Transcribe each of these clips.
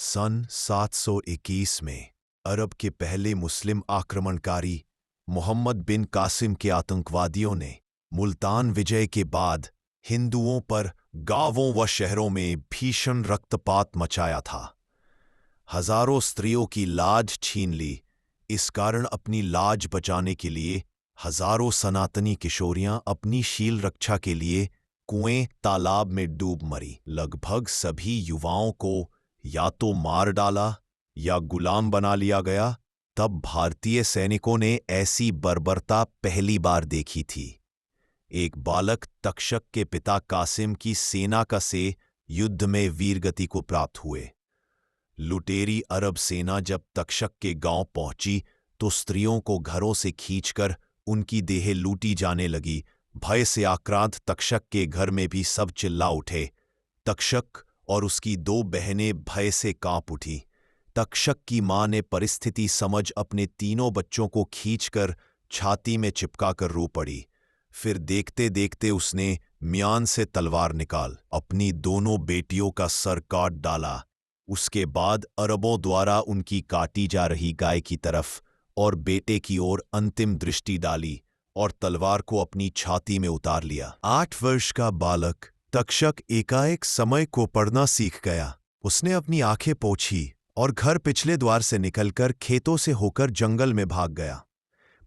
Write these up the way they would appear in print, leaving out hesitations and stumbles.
सन 721 में अरब के पहले मुस्लिम आक्रमणकारी मोहम्मद बिन कासिम के आतंकवादियों ने मुल्तान विजय के बाद हिंदुओं पर गांवों व शहरों में भीषण रक्तपात मचाया था। हजारों स्त्रियों की लाज छीन ली। इस कारण अपनी लाज बचाने के लिए हजारों सनातनी किशोरियां अपनी शील रक्षा के लिए कुएं तालाब में डूब मरी। लगभग सभी युवाओं को या तो मार डाला या गुलाम बना लिया गया। तब भारतीय सैनिकों ने ऐसी बर्बरता पहली बार देखी थी। एक बालक तक्षक के पिता कासिम की सेना का से युद्ध में वीरगति को प्राप्त हुए। लुटेरी अरब सेना जब तक्षक के गांव पहुंची तो स्त्रियों को घरों से खींचकर उनकी देह लूटी जाने लगी। भय से आक्रांत तक्षक के घर में भी सब चिल्ला उठे। तक्षक और उसकी दो बहनें भय से कांप उठी। तक्षक की मां ने परिस्थिति समझ अपने तीनों बच्चों को खींचकर छाती में चिपकाकर रो पड़ी। फिर देखते देखते उसने म्यान से तलवार निकाल अपनी दोनों बेटियों का सर काट डाला। उसके बाद अरबों द्वारा उनकी काटी जा रही गाय की तरफ और बेटे की ओर अंतिम दृष्टि डाली और तलवार को अपनी छाती में उतार लिया। 8 वर्ष का बालक तक्षक एकाएक समय को पढ़ना सीख गया। उसने अपनी आंखें पोंछी और घर पिछले द्वार से निकलकर खेतों से होकर जंगल में भाग गया।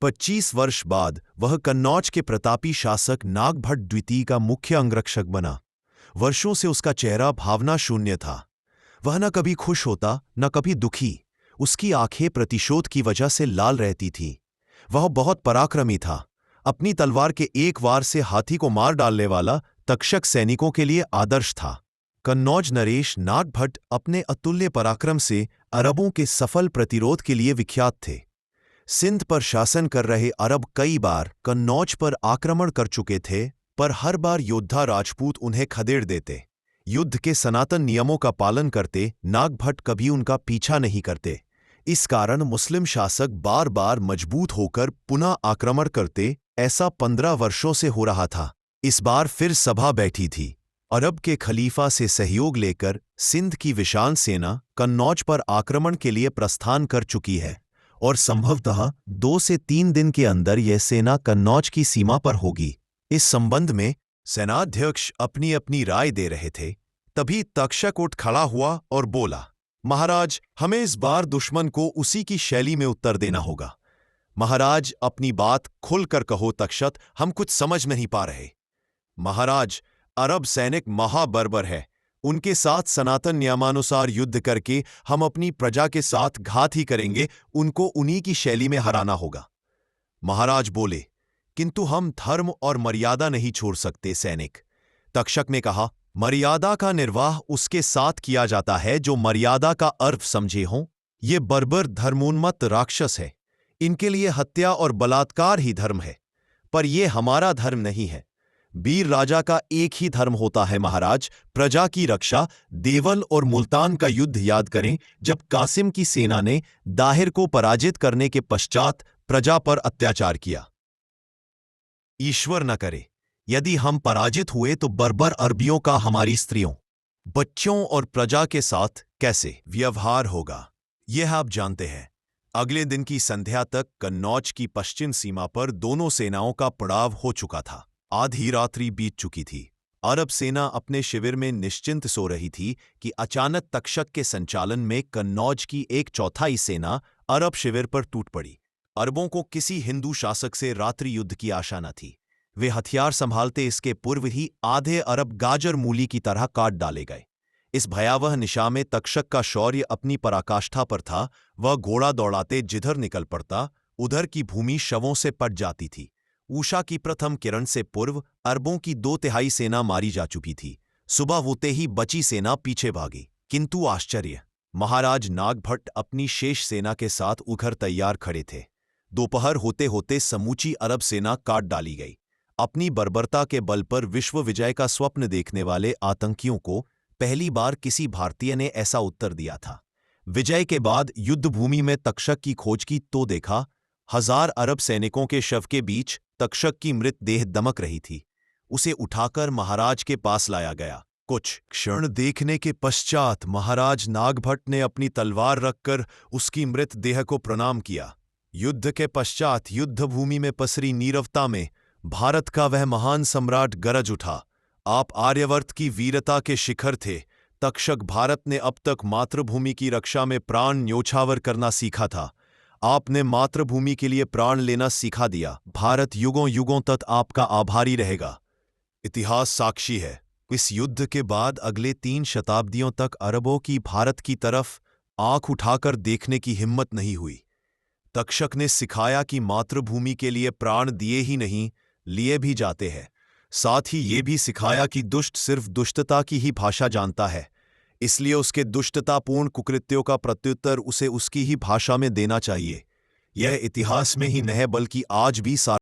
25 वर्ष बाद वह कन्नौज के प्रतापी शासक नागभट्ट द्वितीय का मुख्य अंगरक्षक बना। वर्षों से उसका चेहरा भावना शून्य था। वह न कभी खुश होता न कभी दुखी। उसकी आंखें प्रतिशोध की वजह से लाल रहती थीं। वह बहुत पराक्रमी था। अपनी तलवार के एक वार से हाथी को मार डालने वाला तक्षक सैनिकों के लिए आदर्श था। कन्नौज नरेश नागभट्ट अपने अतुल्य पराक्रम से अरबों के सफल प्रतिरोध के लिए विख्यात थे। सिंध पर शासन कर रहे अरब कई बार कन्नौज पर आक्रमण कर चुके थे, पर हर बार योद्धा राजपूत उन्हें खदेड़ देते। युद्ध के सनातन नियमों का पालन करते नागभट्ट कभी उनका पीछा नहीं करते। इस कारण मुस्लिम शासक बार बार मजबूत होकर पुनः आक्रमण करते। ऐसा 15 वर्षों से हो रहा था। इस बार फिर सभा बैठी थी। अरब के खलीफा से सहयोग लेकर सिंध की विशाल सेना कन्नौज पर आक्रमण के लिए प्रस्थान कर चुकी है और संभवतः 2 से 3 दिन के अंदर यह सेना कन्नौज की सीमा पर होगी। इस संबंध में सेनाध्यक्ष अपनी अपनी राय दे रहे थे। तभी तक्षक उठ खड़ा हुआ और बोला, महाराज, हमें इस बार दुश्मन को उसी की शैली में उत्तर देना होगा। महाराज, अपनी बात खुलकर कहो तक्षक, हम कुछ समझ नहीं पा रहे। महाराज, अरब सैनिक महाबर्बर है। उनके साथ सनातन नियमानुसार युद्ध करके हम अपनी प्रजा के साथ घात ही करेंगे। उनको उन्हीं की शैली में हराना होगा। महाराज बोले, किंतु हम धर्म और मर्यादा नहीं छोड़ सकते सैनिक। तक्षक ने कहा, मर्यादा का निर्वाह उसके साथ किया जाता है जो मर्यादा का अर्थ समझे हों। ये बर्बर धर्मोन्मत्त राक्षस है। इनके लिए हत्या और बलात्कार ही धर्म है, पर यह हमारा धर्म नहीं है। वीर राजा का एक ही धर्म होता है महाराज, प्रजा की रक्षा। देवल और मुल्तान का युद्ध याद करें, जब कासिम की सेना ने दाहिर को पराजित करने के पश्चात प्रजा पर अत्याचार किया। ईश्वर न करे, यदि हम पराजित हुए तो बर्बर अरबियों का हमारी स्त्रियों, बच्चों और प्रजा के साथ कैसे व्यवहार होगा, यह आप जानते हैं। अगले दिन की संध्या तक कन्नौज की पश्चिम सीमा पर दोनों सेनाओं का पड़ाव हो चुका था। आधी रात्रि बीत चुकी थी। अरब सेना अपने शिविर में निश्चिंत सो रही थी कि अचानक तक्षक के संचालन में कन्नौज की 1/4 सेना अरब शिविर पर टूट पड़ी। अरबों को किसी हिंदू शासक से रात्रि युद्ध की आशा न थी। वे हथियार संभालते इसके पूर्व ही आधे अरब गाजर मूली की तरह काट डाले गए। इस भयावह निशा में तक्षक का शौर्य अपनी पराकाष्ठा पर था। वह घोड़ा दौड़ाते जिधर निकल पड़ता, उधर की भूमि शवों से पट जाती थी। उषा की प्रथम किरण से पूर्व अरबों की 2/3 सेना मारी जा चुकी थी। सुबह होते ही बची सेना पीछे भागी। किंतु आश्चर्य, महाराज नागभट्ट अपनी शेष सेना के साथ उखर तैयार खड़े थे। दोपहर होते होते समूची अरब सेना काट डाली गई। अपनी बर्बरता के बल पर विश्व विजय का स्वप्न देखने वाले आतंकियों को पहली बार किसी भारतीय ने ऐसा उत्तर दिया था। विजय के बाद युद्ध भूमि में तक्षक की खोज की तो देखा, 1000 अरब सैनिकों के शव के बीच तक्षक की मृत देह दमक रही थी। उसे उठाकर महाराज के पास लाया गया। कुछ क्षण देखने के पश्चात महाराज नागभट्ट ने अपनी तलवार रखकर उसकी मृत देह को प्रणाम किया। युद्ध के पश्चात युद्धभूमि में पसरी नीरवता में भारत का वह महान सम्राट गरज उठा, आप आर्यवर्त की वीरता के शिखर थे। तक्षक भारत ने अब तक मातृभूमि की रक्षा में प्राण न्योछावर करना सीखा था। आपने मातृभूमि के लिए प्राण लेना सिखा दिया। भारत युगों युगों तक आपका आभारी रहेगा। इतिहास साक्षी है, इस युद्ध के बाद अगले 3 शताब्दियों तक अरबों की भारत की तरफ आंख उठाकर देखने की हिम्मत नहीं हुई। तक्षक ने सिखाया कि मातृभूमि के लिए प्राण दिए ही नहीं, लिए भी जाते हैं। साथ ही ये भी सिखाया कि दुष्ट सिर्फ दुष्टता की ही भाषा जानता है, इसलिए उसके दुष्टतापूर्ण कुकृत्यों का प्रत्युत्तर उसे उसकी ही भाषा में देना चाहिए। यह इतिहास में ही नहीं बल्कि आज भी